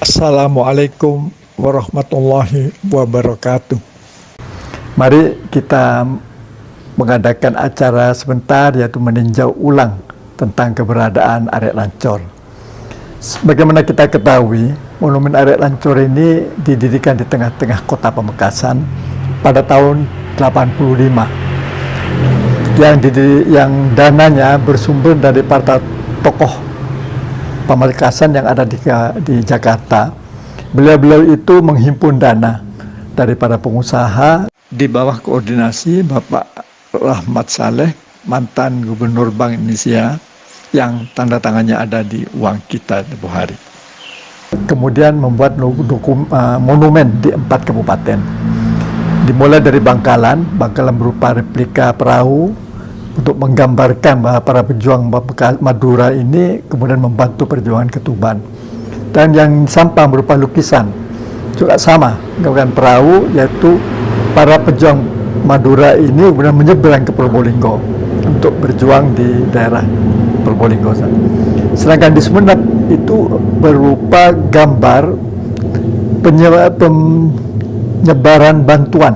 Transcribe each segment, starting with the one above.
Assalamualaikum warahmatullahi wabarakatuh. Mari kita mengadakan acara sebentar, yaitu meninjau ulang tentang keberadaan Arek Lancor. Bagaimana kita ketahui, Monumen Arek Lancor ini didirikan di tengah-tengah kota Pamekasan pada tahun 85. Yang dananya bersumber dari para tokoh Pamekasan yang ada di Jakarta. Beliau-beliau itu menghimpun dana dari para pengusaha di bawah koordinasi Bapak Rahmat Saleh, mantan Gubernur Bank Indonesia, yang tanda tangannya ada di uang kita tempoh hari. Kemudian membuat monumen di 4 kabupaten. Dimulai dari Bangkalan berupa replika perahu untuk menggambarkan bahwa para pejuang Madura ini kemudian membantu perjuangan ke Tuban. Dan yang Sampang berupa lukisan juga sama, dengan perahu, yaitu para pejuang Madura ini kemudian menyeberang ke Probolinggo untuk berjuang di daerah Probolinggo. Sedangkan di Sumeneb itu berupa gambar penyebaran bantuan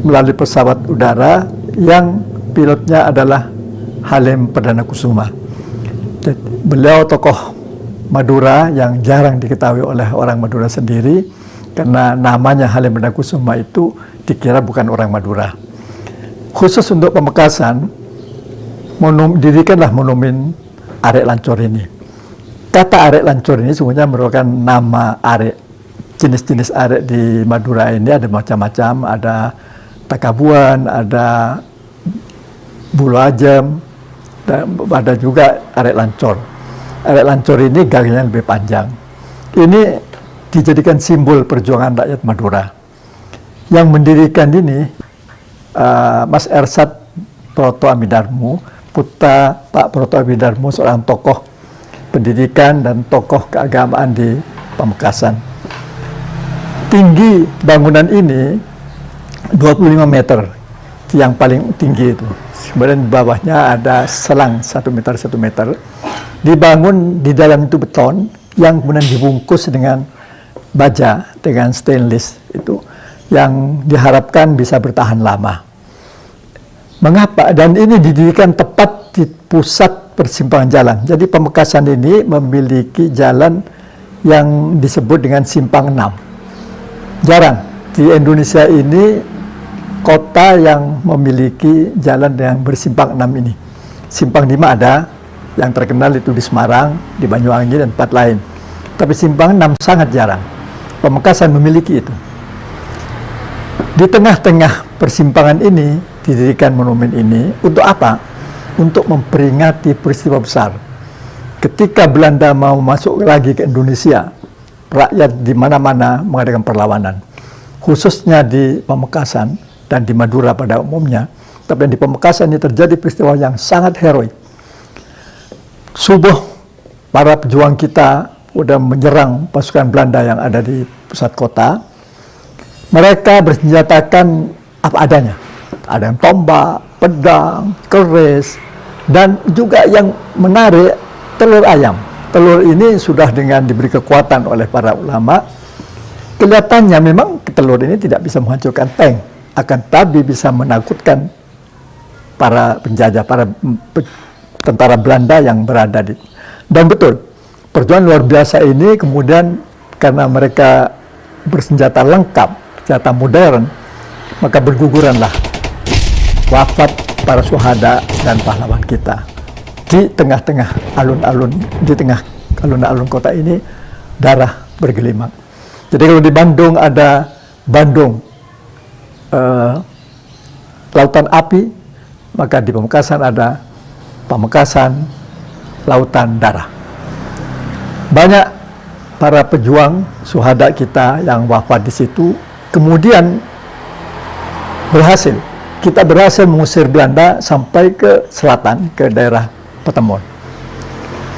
melalui pesawat udara yang pilotnya adalah Halim Perdana Kusuma. Beliau tokoh Madura yang jarang diketahui oleh orang Madura sendiri, karena namanya Halim Perdana Kusuma itu dikira bukan orang Madura. Khusus untuk Pamekasan, didirikanlah monumen Arek Lancor ini. Kata Arek Lancor ini sebenarnya merupakan nama arek. Jenis-jenis arek di Madura ini ada macam-macam, ada Takabuan, ada Bulu Ajam, dan ada juga Arek Lancor. Arek Lancor ini garisnya lebih panjang. Ini dijadikan simbol perjuangan rakyat Madura. Yang mendirikan ini Mas Ersat Proto Amidarmu, putra Pak Proto Amidarmu, seorang tokoh pendidikan dan tokoh keagamaan di Pamekasan. Tinggi bangunan ini 25 meter, yang paling tinggi itu. Kemudian di bawahnya ada selang 1 meter 1 meter. Dibangun di dalam itu beton yang kemudian dibungkus dengan baja, dengan stainless itu, yang diharapkan bisa bertahan lama. Mengapa? Dan ini didirikan tepat di pusat persimpangan jalan. Jadi Pamekasan ini memiliki jalan yang disebut dengan Simpang 6. Jarang di Indonesia ini kota yang memiliki jalan yang bersimpang 6 ini. Simpang 5 ada, yang terkenal itu di Semarang, di Banyuwangi, dan tempat lain. Tapi simpang 6 sangat jarang. Pamekasan memiliki itu. Di tengah-tengah persimpangan ini didirikan monumen ini untuk apa? Untuk memperingati peristiwa besar. Ketika Belanda mau masuk lagi ke Indonesia, rakyat di mana-mana mengadakan perlawanan. Khususnya di Pamekasan dan di Madura pada umumnya. Tapi di Pamekasan ini terjadi peristiwa yang sangat heroik. Subuh, para pejuang kita sudah menyerang pasukan Belanda yang ada di pusat kota. Mereka bersenjatakan apa adanya. Ada yang tombak, pedang, keris, dan juga yang menarik, telur ayam. Telur ini sudah dengan diberi kekuatan oleh para ulama. Kelihatannya memang telur ini tidak bisa menghancurkan tank, akan tapi bisa menakutkan para penjajah, para tentara Belanda yang berada di. Dan betul, perjuangan luar biasa ini kemudian karena mereka bersenjata lengkap, senjata modern, maka berguguranlah wafat para syuhada dan pahlawan kita. Di tengah-tengah alun-alun, di tengah alun-alun kota ini, darah bergelimang. Jadi kalau di Bandung ada Bandung Lautan Api, maka di Pamekasan ada Pamekasan Lautan Darah. Banyak para pejuang syuhada kita yang wafat di situ. Kemudian kita berhasil mengusir Belanda sampai ke selatan, ke daerah Petemon.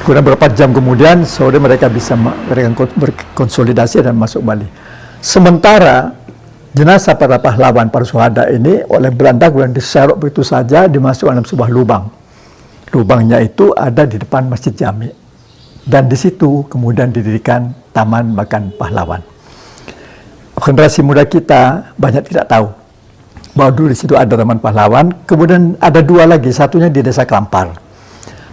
Kemudian beberapa jam kemudian sore mereka bisa berkonsolidasi dan masuk Bali. Sementara jenazah para pahlawan, para syuhada ini oleh Belanda kemudian diserok begitu saja, dimasukkan dalam sebuah lubang. Lubangnya itu ada di depan Masjid Jami. Dan di situ kemudian didirikan Taman Makam Pahlawan. Generasi muda kita banyak tidak tahu bahwa dulu di situ ada Taman Pahlawan, kemudian ada dua lagi, satunya di Desa Kelampar.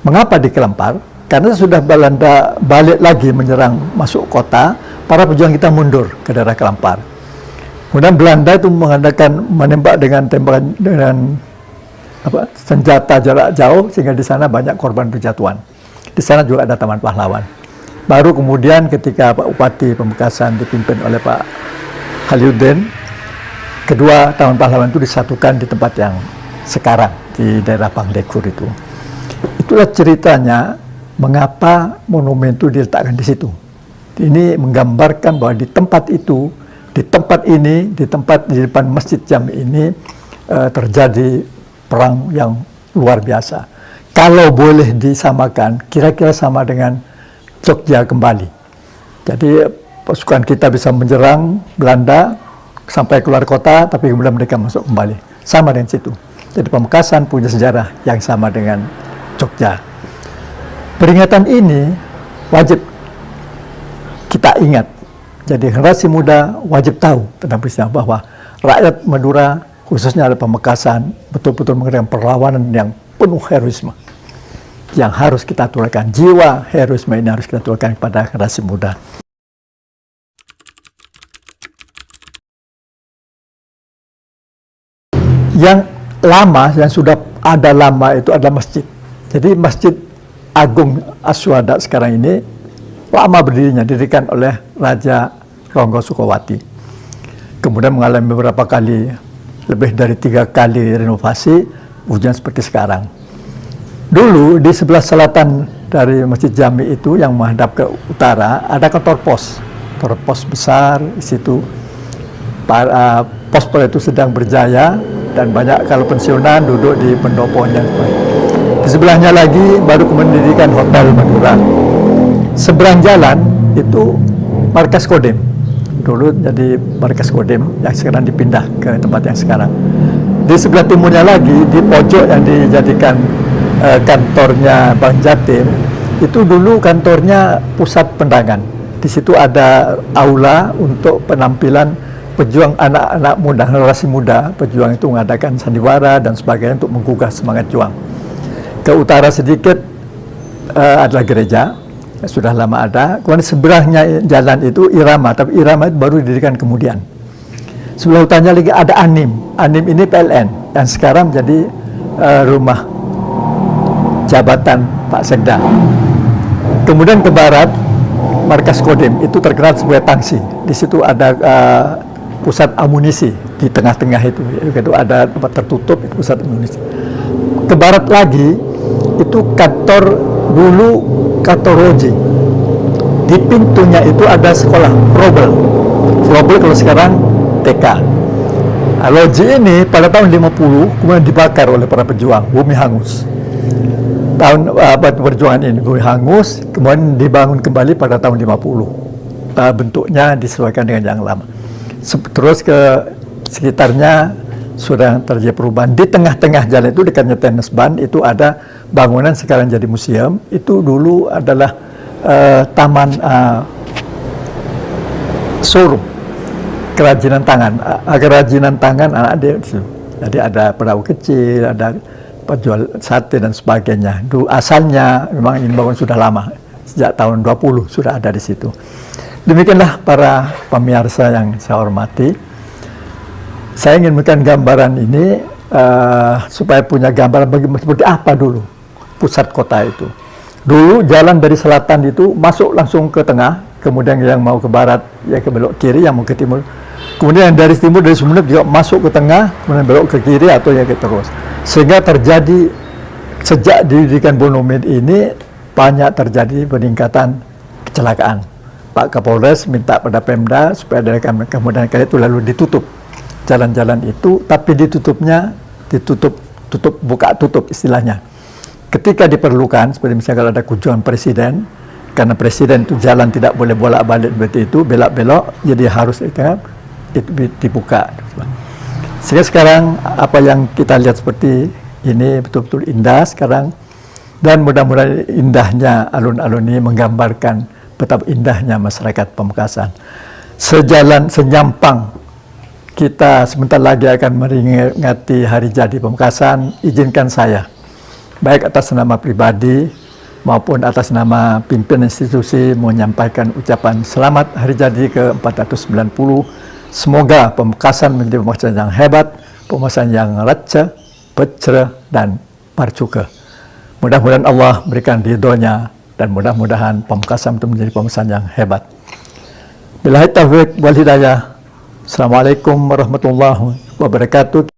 Mengapa di Kelampar? Karena sudah Belanda balik lagi menyerang masuk kota, para pejuang kita mundur ke daerah Kelampar. Kemudian Belanda itu mengadakan menembak dengan tembakan dengan senjata jarak jauh, sehingga di sana banyak korban berjatuhan. Di sana juga ada Taman Pahlawan. Baru kemudian ketika Pak Bupati Pamekasan dipimpin oleh Pak Khaliluddin, kedua Taman Pahlawan itu disatukan di tempat yang sekarang di daerah Pangdekur itu. Itulah ceritanya mengapa monumen itu diletakkan di situ. Ini menggambarkan bahwa di tempat itu, di tempat ini, di depan Masjid Jami ini terjadi perang yang luar biasa. Kalau boleh disamakan, kira-kira sama dengan Jogja kembali. Jadi pasukan kita bisa menyerang Belanda sampai keluar kota, tapi kemudian mereka masuk kembali. Sama dengan situ. Jadi Pamekasan punya sejarah yang sama dengan Jogja. Peringatan ini wajib kita ingat. Jadi generasi muda wajib tahu tentang peristiwa bahwa rakyat Madura, khususnya ada Pamekasan, betul-betul mengadakan perlawanan yang penuh heroisme. Yang harus kita aturkan, jiwa heroisme ini harus kita aturkan kepada generasi muda. Yang lama, yang sudah ada lama itu adalah masjid. Jadi Masjid Agung Aswada sekarang ini lama berdirinya, didirikan oleh Raja Ronggo Sukowati. Kemudian mengalami beberapa kali, lebih dari 3 kali renovasi, hujan seperti sekarang. Dulu di sebelah selatan dari Masjid Jami itu yang menghadap ke utara ada kantor pos besar di situ. Pos itu sedang berjaya dan banyak kalau pensiunan duduk di pendoponya. Di sebelahnya lagi baru kemudian didirikan Hotel Madura. Seberang jalan itu markas Kodim. Dulu jadi markas Kodim yang sekarang dipindah ke tempat yang sekarang. Di sebelah timurnya lagi, di pojok yang dijadikan kantornya Bank Jatim, itu dulu kantornya pusat pendangan. Di situ ada aula untuk penampilan pejuang anak-anak muda, generasi muda, pejuang itu mengadakan sandiwara dan sebagainya untuk menggugah semangat juang. Ke utara sedikit adalah gereja, sudah lama ada. Kemudian seberangnya jalan itu Irama, tapi Irama itu baru didirikan kemudian. Sebelah utaranya lagi ada Anim. Anim ini PLN, yang sekarang menjadi rumah jabatan Pak Sekda. Kemudian ke barat, markas Kodim, itu terkenal sebagai Tangsi. Di situ ada pusat amunisi di tengah-tengah itu ada tempat tertutup, itu pusat amunisi. Ke barat lagi itu kantor dulu Katoroji. Di pintunya itu ada sekolah Frobel kalau sekarang TK. Loji ini pada tahun 50 kemudian dibakar oleh para pejuang, bumi hangus. Tahun perjuangan ini bumi hangus, kemudian dibangun kembali pada tahun 50. Bentuknya disesuaikan dengan yang lama. Terus ke sekitarnya sudah terjadi perubahan. Di tengah-tengah jalan itu dekatnya tenis ban itu ada bangunan sekarang jadi museum. Itu dulu adalah taman showroom kerajinan tangan. Kerajinan tangan anak dia di situ. Jadi ada perahu kecil, ada penjual sate dan sebagainya. Dulu asalnya memang ini bangun sudah lama, sejak tahun 20 sudah ada di situ. Demikianlah para pemirsa yang saya hormati. Saya ingin memberikan gambaran ini supaya punya gambaran seperti apa dulu pusat kota itu. Dulu jalan dari selatan itu masuk langsung ke tengah, kemudian yang mau ke barat ya ke belok kiri, yang mau ke timur. Kemudian yang dari timur dari Sumeneb juga masuk ke tengah, kemudian belok ke kiri atau ya ke terus. Sehingga terjadi sejak didirikan monumen ini banyak terjadi peningkatan kecelakaan. Pak Kapolres minta pada Pemda supaya dari kemudian kali itu lalu ditutup jalan-jalan itu, tapi ditutup buka tutup istilahnya. Ketika diperlukan, seperti misalnya kalau ada kunjungan presiden, karena presiden itu jalan tidak boleh bolak-balik seperti itu, belok-belok, jadi harus itu dibuka. Sehingga sekarang apa yang kita lihat seperti ini betul-betul indah sekarang, dan mudah-mudahan indahnya alun-alun ini menggambarkan betapa indahnya masyarakat Pamekasan. Senyampang kita sebentar lagi akan meringati hari jadi Pamekasan, izinkan saya, baik atas nama pribadi maupun atas nama pimpinan institusi, menyampaikan ucapan selamat hari jadi ke-490. Semoga Pamekasan menjadi Pamekasan yang hebat, Pamekasan yang raca, pecera, dan parcuka. Mudah-mudahan Allah berikan ridhonya, dan mudah-mudahan Pamekasan itu menjadi Pamekasan yang hebat. Billahi taufiq wal hidayah. Assalamualaikum warahmatullahi wabarakatuh.